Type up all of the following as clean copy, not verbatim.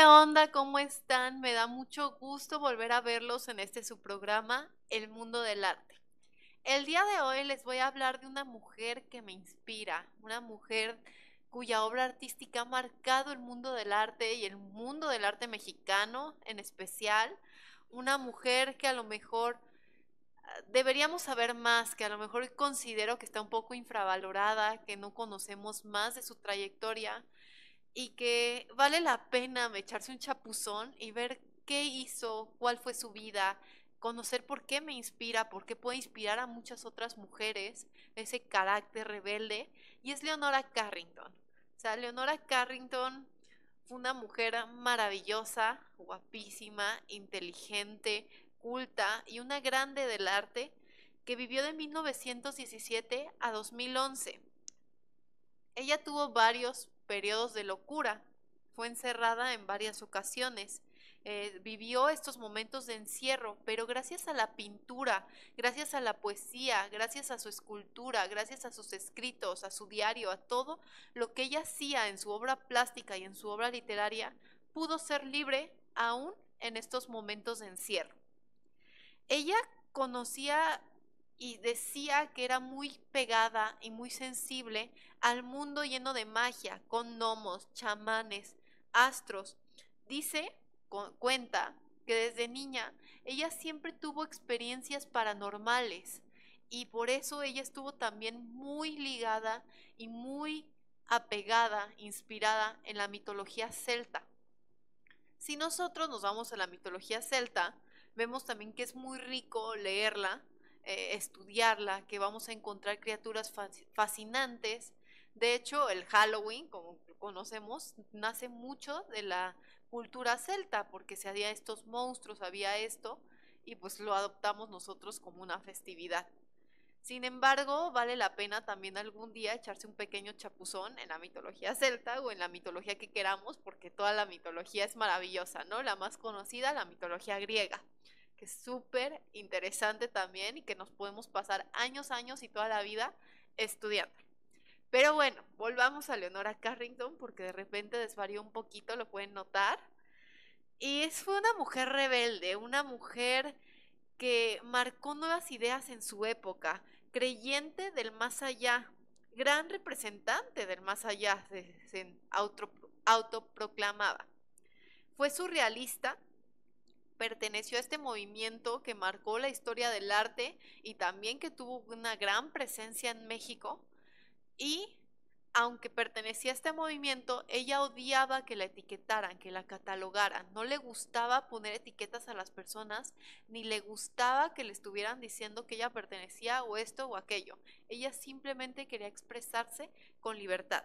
onda? ¿Cómo están? Me da mucho gusto volver a verlos en este su programa, El Mundo del Arte. El día de hoy les voy a hablar de una mujer que me inspira, una mujer cuya obra artística ha marcado el mundo del arte y el mundo del arte mexicano en especial. Una mujer que a lo mejor deberíamos saber más, que a lo mejor considero que está un poco infravalorada, que no conocemos más de su trayectoria y que vale la pena echarse un chapuzón y ver qué hizo, cuál fue su vida, conocer por qué me inspira, por qué puede inspirar a muchas otras mujeres, ese carácter rebelde, y es Leonora Carrington. O sea, Leonora Carrington fue una mujer maravillosa, guapísima, inteligente, culta y una grande del arte que vivió de 1917 a 2011. Ella tuvo varios periodos de locura, fue encerrada en varias ocasiones, vivió estos momentos de encierro, pero gracias a la pintura, gracias a la poesía, gracias a su escultura, gracias a sus escritos, a su diario, a todo lo que ella hacía en su obra plástica y en su obra literaria, pudo ser libre aún en estos momentos de encierro. Ella conocía y decía que era muy pegada y muy sensible al mundo lleno de magia, con gnomos, chamanes, astros. Dice, cuenta, que desde niña ella siempre tuvo experiencias paranormales y por eso ella estuvo también muy ligada y muy apegada, inspirada en la mitología celta. Si nosotros nos vamos a la mitología celta, vemos también que es muy rico leerla, estudiarla, que vamos a encontrar criaturas fascinantes. De hecho, el Halloween, como conocemos, nace mucho de la cultura celta, porque se había estos monstruos, había esto, y pues lo adoptamos nosotros como una festividad. Sin embargo, vale la pena también algún día echarse un pequeño chapuzón en la mitología celta o en la mitología que queramos, porque toda la mitología es maravillosa, ¿no? La más conocida, la mitología griega, que es súper interesante también y que nos podemos pasar años y toda la vida estudiando. Pero bueno, volvamos a Leonora Carrington porque de repente desvarió un poquito, lo pueden notar. Y fue una mujer rebelde, una mujer que marcó nuevas ideas en su época, creyente del más allá, gran representante del más allá, se autoproclamaba. Fue surrealista, perteneció a este movimiento que marcó la historia del arte y también que tuvo una gran presencia en México y aunque pertenecía a este movimiento, ella odiaba que la etiquetaran, que la catalogaran. No le gustaba poner etiquetas a las personas, ni le gustaba que le estuvieran diciendo que ella pertenecía o esto o aquello. Ella simplemente quería expresarse con libertad.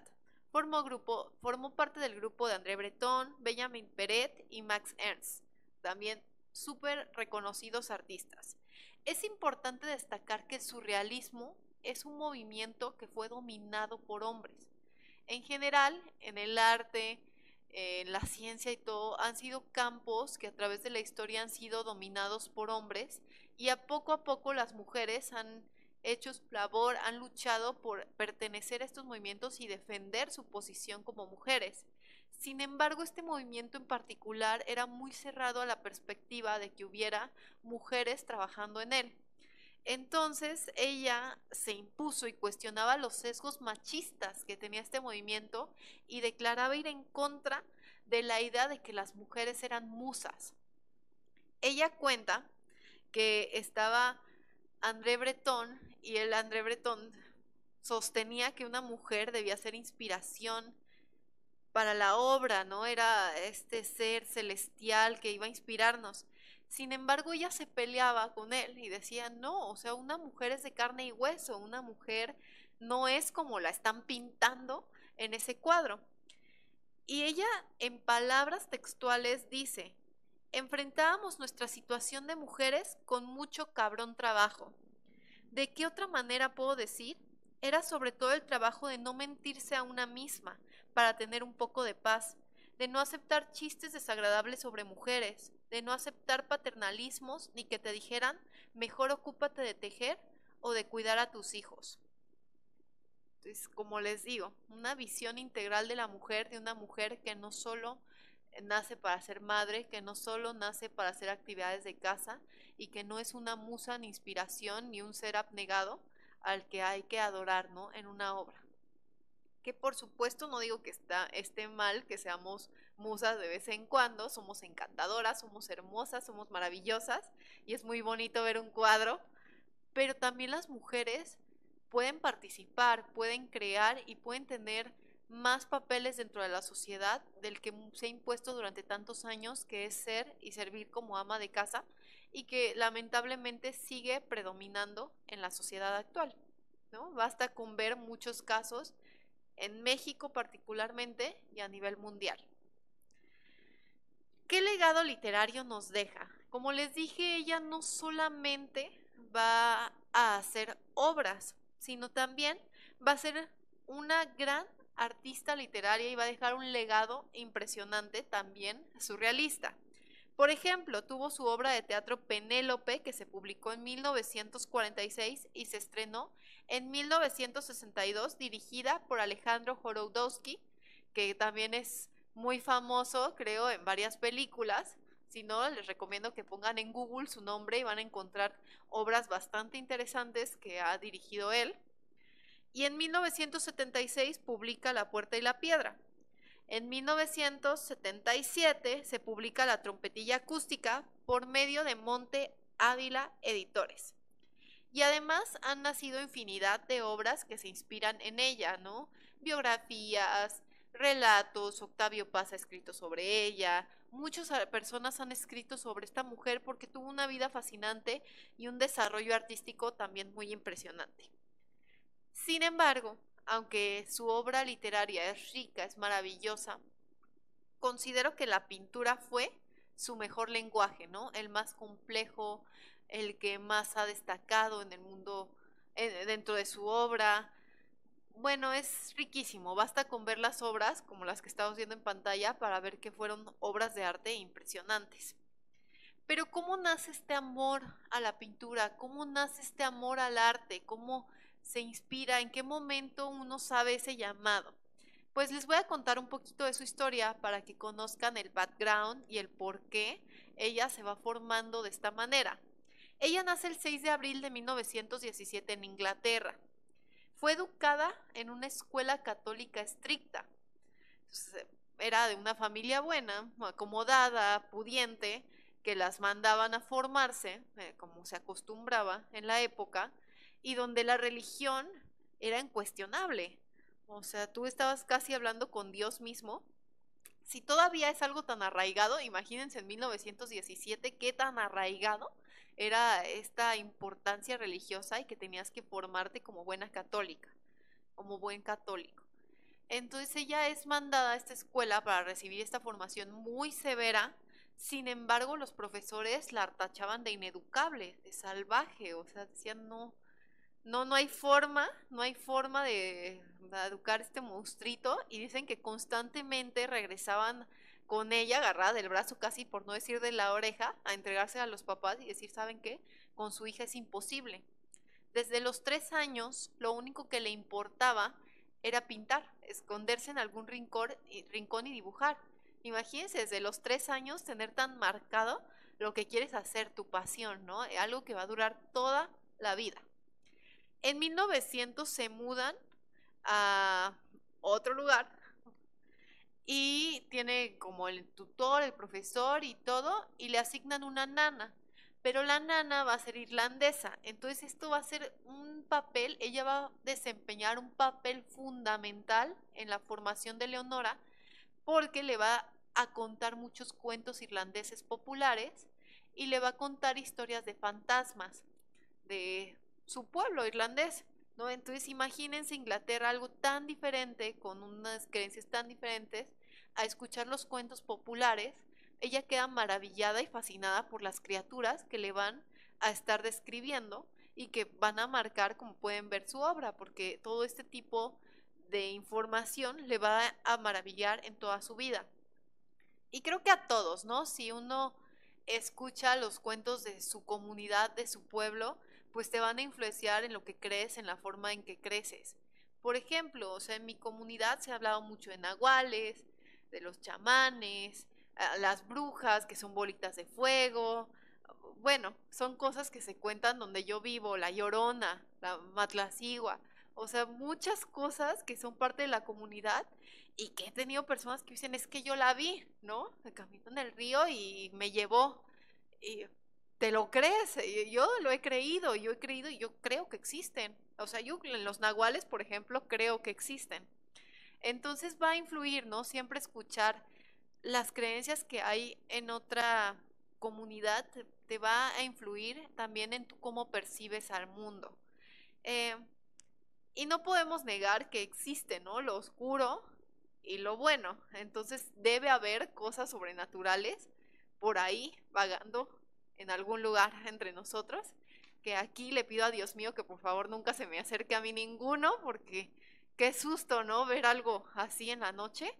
Formó parte del grupo de André Breton, Benjamin Peret y Max Ernst, también súper reconocidos artistas. Es importante destacar que el surrealismo es un movimiento que fue dominado por hombres. En general, en el arte, en la ciencia y todo, han sido campos que a través de la historia han sido dominados por hombres y a poco las mujeres han hecho su labor, han luchado por pertenecer a estos movimientos y defender su posición como mujeres. Sin embargo, este movimiento en particular era muy cerrado a la perspectiva de que hubiera mujeres trabajando en él. Entonces ella se impuso y cuestionaba los sesgos machistas que tenía este movimiento y declaraba ir en contra de la idea de que las mujeres eran musas. Ella cuenta que estaba André Breton y el André Breton sostenía que una mujer debía ser inspiración para la obra, ¿no? Era este ser celestial que iba a inspirarnos. Sin embargo, ella se peleaba con él y decía, no, o sea, una mujer es de carne y hueso, una mujer no es como la están pintando en ese cuadro. Y ella, en palabras textuales, dice, enfrentábamos nuestra situación de mujeres con mucho cabrón trabajo. ¿De qué otra manera puedo decir? Era sobre todo el trabajo de no mentirse a una misma para tener un poco de paz, de no aceptar chistes desagradables sobre mujeres, de no aceptar paternalismos ni que te dijeran mejor ocúpate de tejer o de cuidar a tus hijos. Entonces, como les digo, una visión integral de la mujer, de una mujer que no solo nace para ser madre, que no solo nace para hacer actividades de casa y que no es una musa ni inspiración ni un ser abnegado al que hay que adorar, ¿no? En una obra. Que por supuesto no digo que esté mal que seamos musas de vez en cuando, somos encantadoras, somos hermosas, somos maravillosas y es muy bonito ver un cuadro, pero también las mujeres pueden participar, pueden crear y pueden tener más papeles dentro de la sociedad del que se ha impuesto durante tantos años, que es ser y servir como ama de casa y que lamentablemente sigue predominando en la sociedad actual, ¿no? Basta con ver muchos casos en México particularmente y a nivel mundial. ¿Qué legado literario nos deja? Como les dije, ella no solamente va a hacer obras, sino también va a ser una gran artista literaria y va a dejar un legado impresionante también surrealista. Por ejemplo, tuvo su obra de teatro Penélope, que se publicó en 1946 y se estrenó en 1962, dirigida por Alejandro Jodorowsky, que también es muy famoso, creo, en varias películas. Si no, les recomiendo que pongan en Google su nombre y van a encontrar obras bastante interesantes que ha dirigido él. Y en 1976 publica La puerta y la piedra. En 1977 se publica La trompetilla acústica por medio de Monte Ávila Editores. Y además han nacido infinidad de obras que se inspiran en ella, ¿no? Biografías, relatos, Octavio Paz ha escrito sobre ella, muchas personas han escrito sobre esta mujer porque tuvo una vida fascinante y un desarrollo artístico también muy impresionante. Sin embargo, aunque su obra literaria es rica, es maravillosa, considero que la pintura fue su mejor lenguaje, ¿no? El más complejo, el que más ha destacado en el mundo, dentro de su obra. Bueno, es riquísimo, basta con ver las obras, como las que estamos viendo en pantalla, para ver que fueron obras de arte impresionantes. Pero ¿cómo nace este amor a la pintura? ¿Cómo nace este amor al arte? ¿Cómo se inspira? ¿En qué momento uno sabe ese llamado? Pues les voy a contar un poquito de su historia para que conozcan el background y el por qué ella se va formando de esta manera. Ella nace el 6 de abril de 1917 en Inglaterra. Fue educada en una escuela católica estricta. Entonces, era de una familia buena, acomodada, pudiente, que las mandaban a formarse, como se acostumbraba en la época, y donde la religión era incuestionable. O sea, tú estabas casi hablando con Dios mismo. Si todavía es algo tan arraigado, imagínense en 1917 qué tan arraigado era esta importancia religiosa y que tenías que formarte como buena católica, como buen católico. Entonces ella es mandada a esta escuela para recibir esta formación muy severa. Sin embargo, los profesores la tachaban de ineducable, de salvaje, o sea, decían no hay forma, no hay forma de educar este monstruito, y dicen que constantemente regresaban con ella agarrada del brazo, casi por no decir de la oreja, a entregarse a los papás y decir, ¿saben qué? Con su hija es imposible. Desde los 3 años, lo único que le importaba era pintar, esconderse en algún rincón y dibujar. Imagínense, desde los 3 años tener tan marcado lo que quieres hacer, tu pasión, ¿no? Algo que va a durar toda la vida. En 1900 se mudan a otro lugar y tiene como el tutor, el profesor y todo, y le asignan una nana, pero la nana va a ser irlandesa, entonces esto va a ser un papel, ella va a desempeñar un papel fundamental en la formación de Leonora, porque le va a contar muchos cuentos irlandeses populares y le va a contar historias de fantasmas de su pueblo irlandés, ¿no? Entonces imagínense Inglaterra, algo tan diferente, con unas creencias tan diferentes, a escuchar los cuentos populares. Ella queda maravillada y fascinada por las criaturas que le van a estar describiendo y que van a marcar, como pueden ver, su obra, porque todo este tipo de información le va a maravillar en toda su vida. Y creo que a todos, ¿no? Si uno escucha los cuentos de su comunidad, de su pueblo, pues te van a influenciar en lo que crees, en la forma en que creces. Por ejemplo, o sea, en mi comunidad se ha hablado mucho de nahuales, de los chamanes, las brujas, que son bolitas de fuego. Bueno, son cosas que se cuentan donde yo vivo, la Llorona, la Matlacigua, o sea, muchas cosas que son parte de la comunidad y que he tenido personas que dicen, es que yo la vi, ¿no? Me caminó en el río y me llevó. Y ¿te lo crees? Y yo lo he creído, yo he creído y yo creo que existen. O sea, yo en los nahuales, por ejemplo, creo que existen. Entonces va a influir, ¿no? Siempre escuchar las creencias que hay en otra comunidad te va a influir también en tú cómo percibes al mundo. Eh, y no podemos negar que existe, ¿no? Lo oscuro y lo bueno. Entonces debe haber cosas sobrenaturales por ahí vagando en algún lugar entre nosotros, que aquí le pido a Dios mío que por favor nunca se me acerque a mí ninguno, porque qué susto, ¿no? Ver algo así en la noche.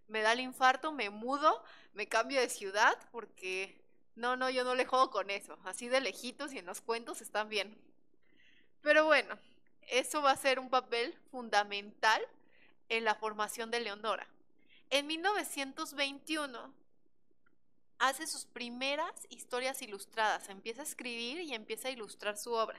Me da el infarto, me mudo, me cambio de ciudad, porque no, no, yo no le juego con eso. Así de lejitos y en los cuentos están bien. Pero bueno, eso va a ser un papel fundamental en la formación de Leonora. En 1921 hace sus primeras historias ilustradas, empieza a escribir y empieza a ilustrar su obra.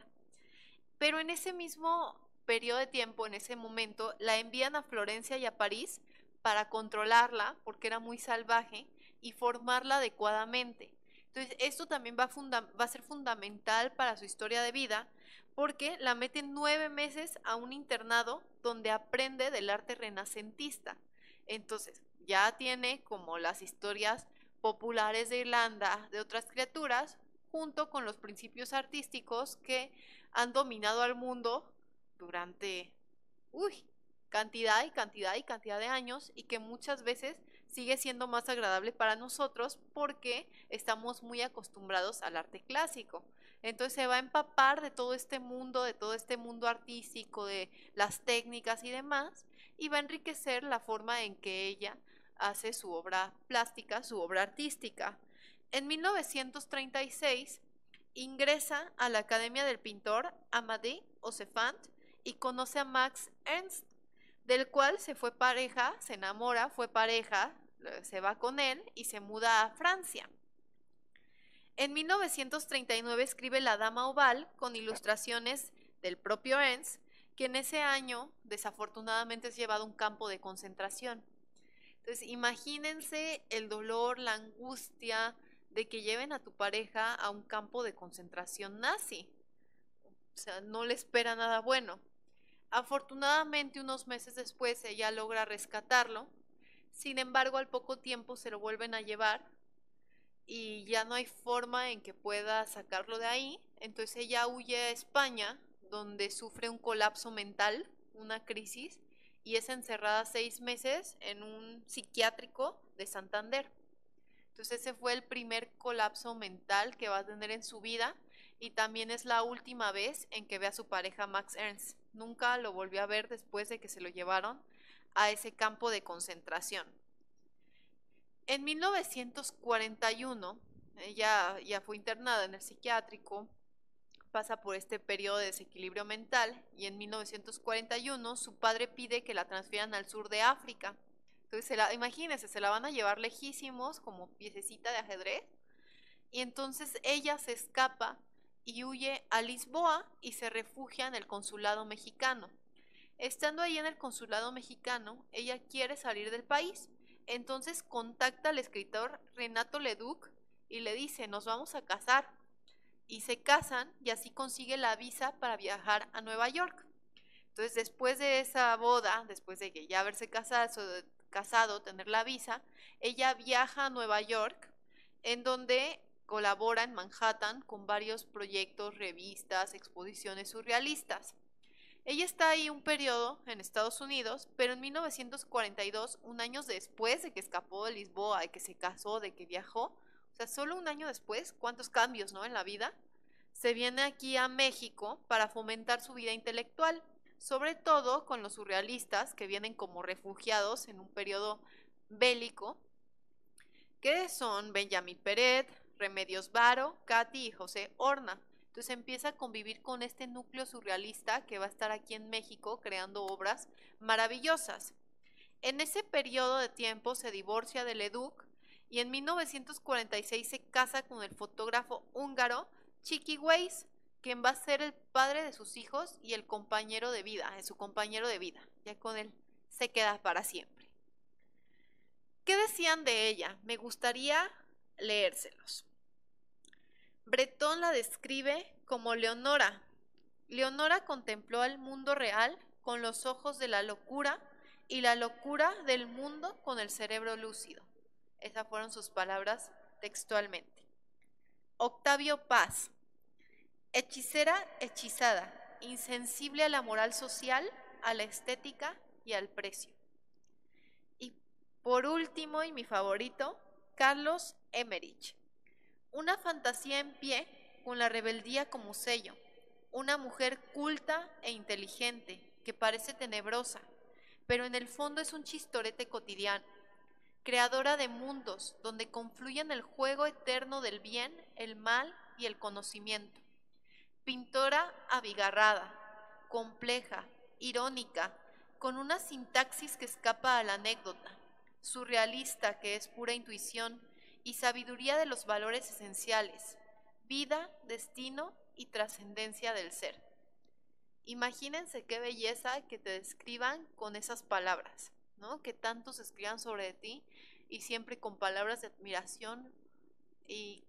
Pero en ese mismo periodo de tiempo, en ese momento, la envían a Florencia y a París para controlarla, porque era muy salvaje, y formarla adecuadamente. Entonces, esto también va a ser fundamental para su historia de vida, porque la meten 9 meses a un internado donde aprende del arte renacentista. Entonces, ya tiene como las historias populares de Irlanda, de otras criaturas, junto con los principios artísticos que han dominado al mundo durante, cantidad y cantidad y cantidad de años, y que muchas veces sigue siendo más agradable para nosotros porque estamos muy acostumbrados al arte clásico. Entonces se va a empapar de todo este mundo artístico, de las técnicas y demás, y va a enriquecer la forma en que ella hace su obra plástica, su obra artística. En 1936 ingresa a la Academia del pintor Amadé Ossefant y conoce a Max Ernst, del cual se fue pareja, se enamora, fue pareja, se va con él y se muda a Francia. En 1939 escribe La Dama Oval con ilustraciones del propio Ernst, que en ese año desafortunadamente es llevado a un campo de concentración. Entonces, imagínense el dolor, la angustia de que lleven a tu pareja a un campo de concentración nazi. O sea, no le espera nada bueno. Afortunadamente, unos meses después, ella logra rescatarlo. Sin embargo, al poco tiempo se lo vuelven a llevar y ya no hay forma en que pueda sacarlo de ahí. Entonces ella huye a España, donde sufre un colapso mental, una crisis, y es encerrada 6 meses en un psiquiátrico de Santander. Entonces ese fue el primer colapso mental que va a tener en su vida, y también es la última vez en que ve a su pareja Max Ernst. Nunca lo volvió a ver después de que se lo llevaron a ese campo de concentración. En 1941, ella ya fue internada en el psiquiátrico, pasa por este periodo de desequilibrio mental, y en 1941 su padre pide que la transfieran al sur de África. Entonces, imagínense, se la van a llevar lejísimos como piececita de ajedrez, y entonces ella se escapa y huye a Lisboa y se refugia en el consulado mexicano. Estando ahí en el consulado mexicano, ella quiere salir del país. Entonces contacta al escritor Renato Leduc y le dice, nos vamos a casar. Y se casan y así consigue la visa para viajar a Nueva York. Entonces después de esa boda, después de que ya haberse casado, tener la visa, ella viaja a Nueva York, en donde colabora en Manhattan con varios proyectos, revistas, exposiciones surrealistas. Ella está ahí un periodo en Estados Unidos, pero en 1942, un año después de que escapó de Lisboa, de que se casó, de que viajó, o sea, solo un año después, cuántos cambios, ¿no? En la vida, se viene aquí a México para fomentar su vida intelectual, sobre todo con los surrealistas que vienen como refugiados en un periodo bélico, que son Benjamín Peret, Remedios Varo, Katy y José Horna. Entonces empieza a convivir con este núcleo surrealista que va a estar aquí en México creando obras maravillosas. En ese periodo de tiempo se divorcia de Leduc y en 1946 se casa con el fotógrafo húngaro Chiki Weisz, quien va a ser el padre de sus hijos y el compañero de vida, su compañero de vida. Ya con él se queda para siempre. ¿Qué decían de ella? Me gustaría leérselos. Bretón la describe como Leonora. Leonora contempló el mundo real con los ojos de la locura y la locura del mundo con el cerebro lúcido. Esas fueron sus palabras textualmente. Octavio Paz. Hechicera hechizada, insensible a la moral social, a la estética y al precio. Y por último, y mi favorito, Carlos Emmerich. Una fantasía en pie con la rebeldía como sello. Una mujer culta e inteligente que parece tenebrosa, pero en el fondo es un chistorete cotidiano. Creadora de mundos donde confluyen el juego eterno del bien, el mal y el conocimiento. Pintora abigarrada, compleja, irónica, con una sintaxis que escapa a la anécdota, surrealista que es pura intuición y sabiduría de los valores esenciales, vida, destino y trascendencia del ser. Imagínense qué belleza que te describan con esas palabras, ¿no? Que tantos escriban sobre ti y siempre con palabras de y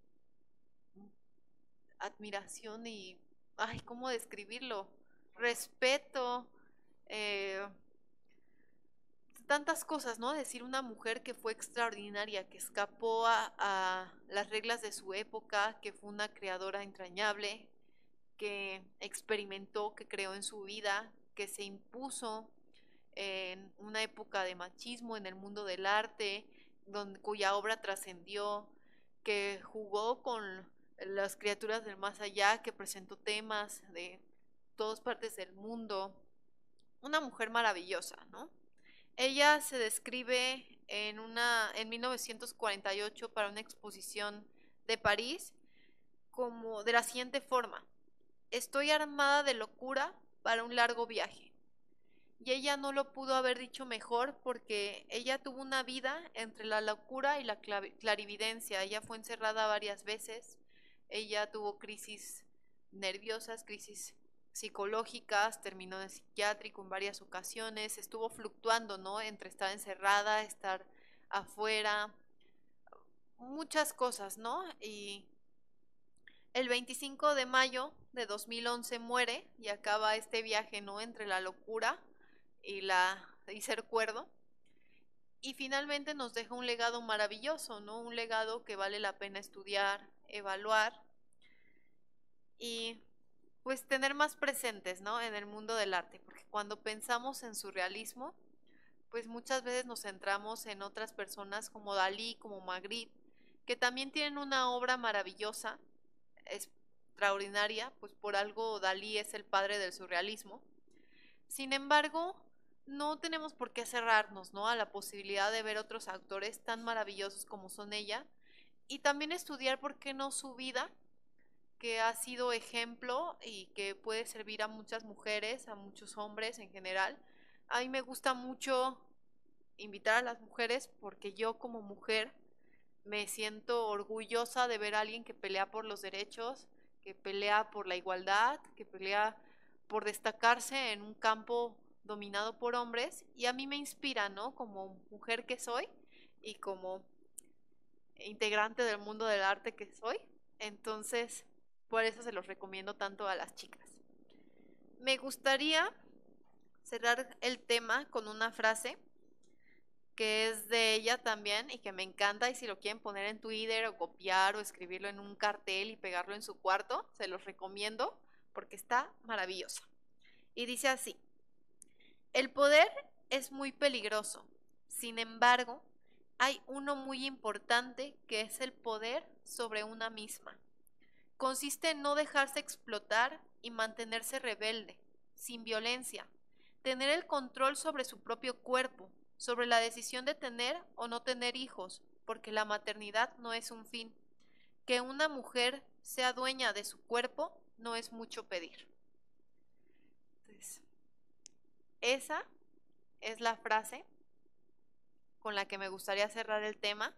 admiración y, ay, ¿cómo describirlo? Respeto, eh, tantas cosas, ¿no? Decir una mujer que fue extraordinaria, que escapó a las reglas de su época, que fue una creadora entrañable, que experimentó, que creó en su vida, que se impuso en una época de machismo en el mundo del arte, cuya obra trascendió, que jugó con las criaturas del más allá, que presentó temas de todas partes del mundo. Una mujer maravillosa, ¿no? Ella se describe en 1948 para una exposición de París como de la siguiente forma: estoy armada de locura para un largo viaje. Y ella no lo pudo haber dicho mejor porque ella tuvo una vida entre la locura y la clarividencia. Ella fue encerrada varias veces, ella tuvo crisis nerviosas, crisis psicológicas, terminó de psiquiátrico en varias ocasiones, estuvo fluctuando, ¿no? Entre estar encerrada, estar afuera, muchas cosas, ¿no? Y el 25 de mayo de 2011 muere y acaba este viaje, ¿no? Entre la locura y ser cuerdo. Y finalmente nos deja un legado maravilloso, ¿no? Un legado que vale la pena estudiar, evaluar y pues tener más presentes, ¿no? En el mundo del arte, porque cuando pensamos en surrealismo, pues muchas veces nos centramos en otras personas como Dalí, como Magritte, que también tienen una obra maravillosa, extraordinaria, pues por algo Dalí es el padre del surrealismo. Sin embargo, no tenemos por qué cerrarnos, ¿no? A la posibilidad de ver otros autores tan maravillosos como son ella y también estudiar, ¿por qué no?, su vida, que ha sido ejemplo y que puede servir a muchas mujeres, a muchos hombres en general. A mí me gusta mucho invitar a las mujeres porque yo como mujer me siento orgullosa de ver a alguien que pelea por los derechos, que pelea por la igualdad, que pelea por destacarse en un campo dominado por hombres, y a mí me inspira, ¿no? Como mujer que soy y como integrante del mundo del arte que soy. Entonces, por eso se los recomiendo tanto a las chicas. Me gustaría cerrar el tema con una frase que es de ella también y que me encanta, y si lo quieren poner en Twitter o copiar o escribirlo en un cartel y pegarlo en su cuarto, se los recomiendo porque está maravillosa. Y dice así: el poder es muy peligroso, sin embargo, hay uno muy importante que es el poder sobre una misma. Consiste en no dejarse explotar y mantenerse rebelde, sin violencia, tener el control sobre su propio cuerpo, sobre la decisión de tener o no tener hijos, porque la maternidad no es un fin. Que una mujer sea dueña de su cuerpo no es mucho pedir. Entonces, esa es la frase con la que me gustaría cerrar el tema.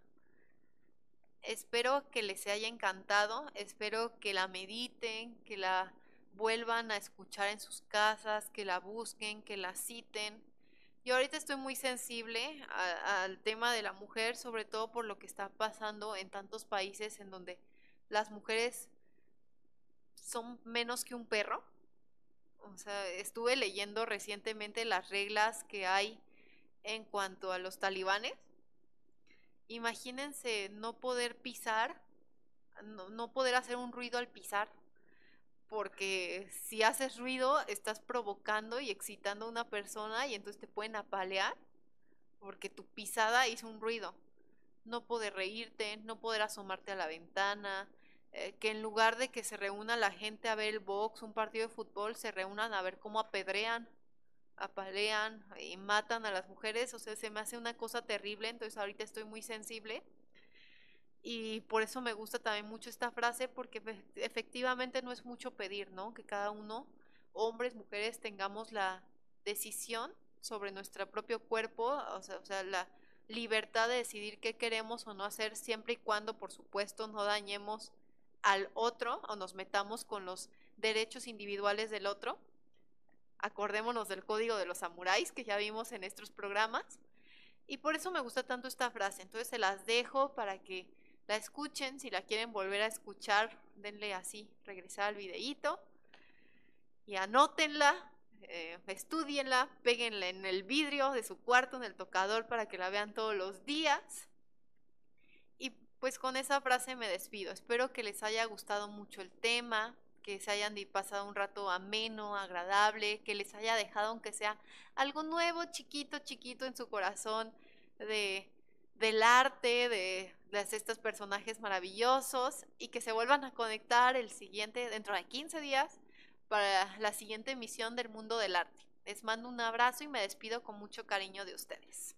Espero que les haya encantado, espero que la mediten, que la vuelvan a escuchar en sus casas, que la busquen, que la citen. Yo ahorita estoy muy sensible al tema de la mujer, sobre todo por lo que está pasando en tantos países en donde las mujeres son menos que un perro. O sea, estuve leyendo recientemente las reglas que hay en cuanto a los talibanes. Imagínense no poder pisar, no poder hacer un ruido al pisar, porque si haces ruido estás provocando y excitando a una persona y entonces te pueden apalear porque tu pisada hizo un ruido. No poder reírte, no poder asomarte a la ventana, que en lugar de que se reúna la gente a ver el box, un partido de fútbol, se reúnan a ver cómo apedrean, apalean y matan a las mujeres. O sea, se me hace una cosa terrible, entonces ahorita estoy muy sensible. Y por eso me gusta también mucho esta frase, porque efectivamente no es mucho pedir, ¿no? Que cada uno, hombres, mujeres, tengamos la decisión sobre nuestro propio cuerpo, o sea, la libertad de decidir qué queremos o no hacer, siempre y cuando, por supuesto, no dañemos al otro o nos metamos con los derechos individuales del otro. Acordémonos del código de los samuráis que ya vimos en estos programas. Y por eso me gusta tanto esta frase. Entonces se las dejo para que la escuchen. Si la quieren volver a escuchar, denle así, regresar al videíto y anótenla, estudienla, péguenla en el vidrio de su cuarto, en el tocador, para que la vean todos los días. Y pues con esa frase me despido. Espero que les haya gustado mucho el tema, que se hayan pasado un rato ameno, agradable, que les haya dejado aunque sea algo nuevo, chiquito, chiquito en su corazón de, del arte, de estos personajes maravillosos y que se vuelvan a conectar el siguiente, dentro de 15 días, para la siguiente emisión del Mundo del Arte. Les mando un abrazo y me despido con mucho cariño de ustedes.